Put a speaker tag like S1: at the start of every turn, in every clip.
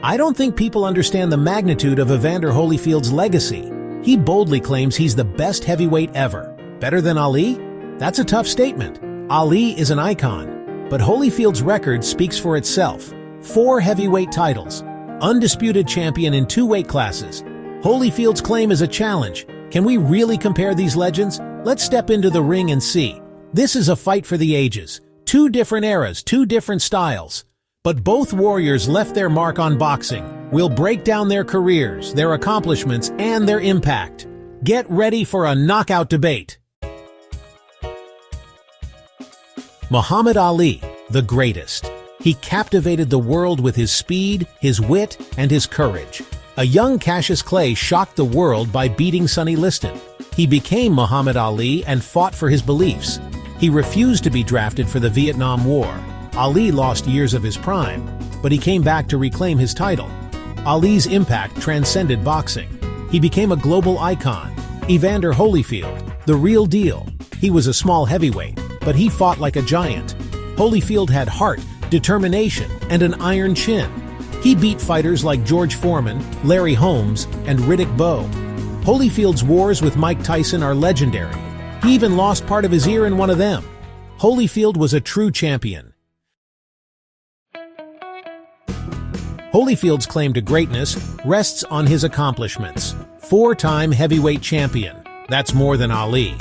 S1: I don't think people understand the magnitude of Evander Holyfield's legacy. He boldly claims he's the best heavyweight ever. Better than Ali? That's a tough statement. Ali is an icon, but Holyfield's record speaks for itself. 4 heavyweight titles, undisputed champion in 2 weight classes. Holyfield's claim is a challenge. Can we really compare these legends? Let's step into the ring and see. This is a fight for the ages. 2 different eras, 2 different styles. But both warriors left their mark on boxing. We'll break down their careers, their accomplishments, and their impact. Get ready for a knockout debate. Muhammad Ali, the greatest. He captivated the world with his speed, his wit, and his courage. A young Cassius Clay shocked the world by beating Sonny Liston. He became Muhammad Ali and fought for his beliefs. He refused to be drafted for the Vietnam War. Ali lost years of his prime, but he came back to reclaim his title. Ali's impact transcended boxing. He became a global icon. Evander Holyfield, the real deal. He was a small heavyweight, but he fought like a giant. Holyfield had heart, determination, and an iron chin. He beat fighters like George Foreman, Larry Holmes, and Riddick Bowe. Holyfield's wars with Mike Tyson are legendary. He even lost part of his ear in one of them. Holyfield was a true champion. Holyfield's claim to greatness rests on his accomplishments. 4-time heavyweight champion. That's more than Ali.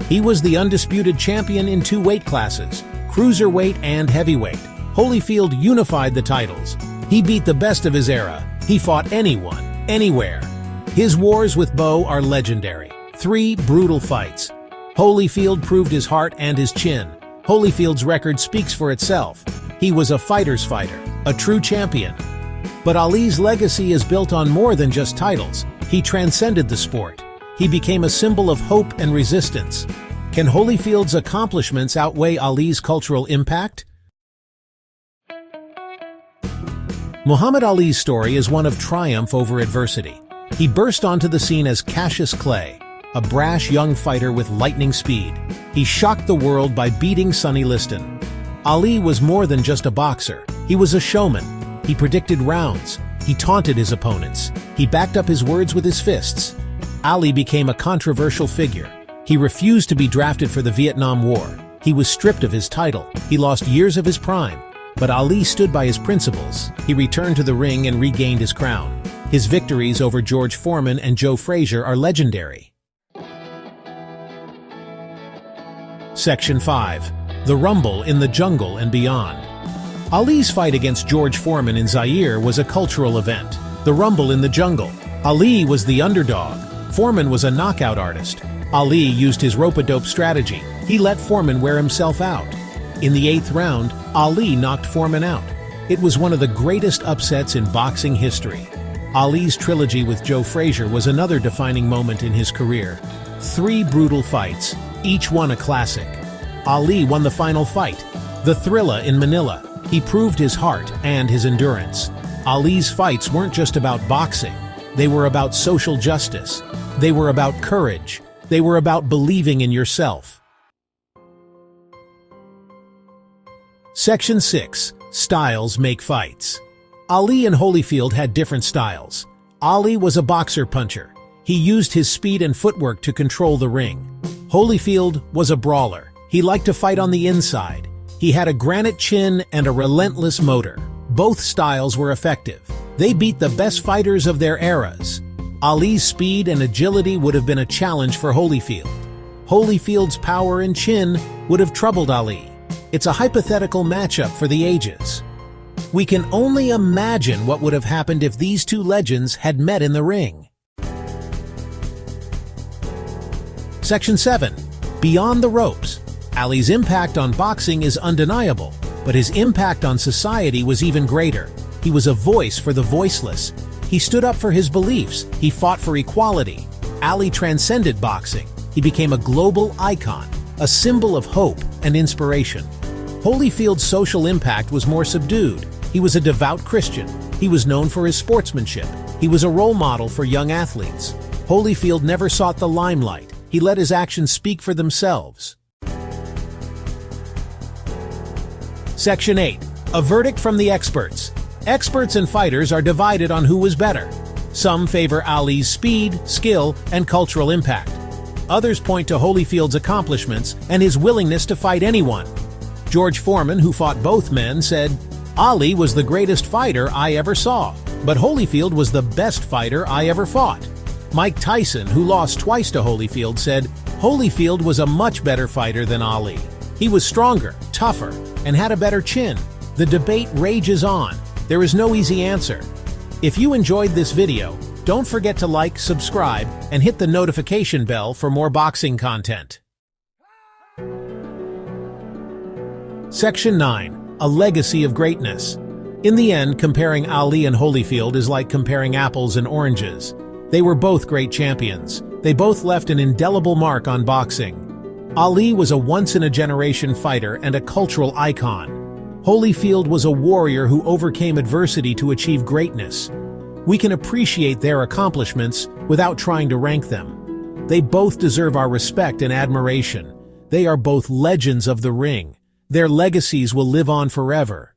S1: He was the undisputed champion in 2 weight classes, cruiserweight and heavyweight. Holyfield unified the titles. He beat the best of his era. He fought anyone, anywhere. His wars with Bowe are legendary. 3 brutal fights. Holyfield proved his heart and his chin. Holyfield's record speaks for itself. He was a fighter's fighter, a true champion. But Ali's legacy is built on more than just titles. He transcended the sport. He became a symbol of hope and resistance. Can Holyfield's accomplishments outweigh Ali's cultural impact? Muhammad Ali's story is one of triumph over adversity. He burst onto the scene as Cassius Clay, a brash young fighter with lightning speed. He shocked the world by beating Sonny Liston. Ali was more than just a boxer. He was a showman. He predicted rounds. He taunted his opponents. He backed up his words with his fists. Ali became a controversial figure. He refused to be drafted for the Vietnam War. He was stripped of his title. He lost years of his prime. But Ali stood by his principles. He returned to the ring and regained his crown. His victories over George Foreman and Joe Frazier are legendary. Section 5. The Rumble in the Jungle and Beyond. Ali's fight against George Foreman in Zaire was a cultural event. The Rumble in the Jungle. Ali was the underdog. Foreman was a knockout artist. Ali used his rope-a-dope strategy. He let Foreman wear himself out. In the 8th round, Ali knocked Foreman out. It was one of the greatest upsets in boxing history. Ali's trilogy with Joe Frazier was another defining moment in his career. 3 brutal fights, each one a classic. Ali won the final fight, the Thrilla in Manila. He proved his heart and his endurance. Ali's fights weren't just about boxing. They were about social justice. They were about courage. They were about believing in yourself. Section 6. Styles make fights. Ali and Holyfield had different styles. Ali was a boxer-puncher. He used his speed and footwork to control the ring. Holyfield was a brawler. He liked to fight on the inside. He had a granite chin and a relentless motor. Both styles were effective. They beat the best fighters of their eras. Ali's speed and agility would have been a challenge for Holyfield. Holyfield's power and chin would have troubled Ali. It's a hypothetical matchup for the ages. We can only imagine what would have happened if these 2 legends had met in the ring. Section 7. Beyond the ropes. Ali's impact on boxing is undeniable, but his impact on society was even greater. He was a voice for the voiceless. He stood up for his beliefs. He fought for equality. Ali transcended boxing. He became a global icon, a symbol of hope and inspiration. Holyfield's social impact was more subdued. He was a devout Christian. He was known for his sportsmanship. He was a role model for young athletes. Holyfield never sought the limelight. He let his actions speak for themselves. Section 8. A verdict from the experts. Experts and fighters are divided on who was better. Some favor Ali's speed, skill, and cultural impact. Others point to Holyfield's accomplishments and his willingness to fight anyone. George Foreman, who fought both men, said, "Ali was the greatest fighter I ever saw, but Holyfield was the best fighter I ever fought." Mike Tyson, who lost twice to Holyfield, said, "Holyfield was a much better fighter than Ali. He was stronger, tougher, and had a better chin." The debate rages on. There is no easy answer. If you enjoyed this video, don't forget to like, subscribe, and hit the notification bell for more boxing content. Section 9. A Legacy of Greatness. In the end, comparing Ali and Holyfield is like comparing apples and oranges. They were both great champions. They both left an indelible mark on boxing. Ali was a once-in-a-generation fighter and a cultural icon. Holyfield was a warrior who overcame adversity to achieve greatness. We can appreciate their accomplishments without trying to rank them. They both deserve our respect and admiration. They are both legends of the ring. Their legacies will live on forever.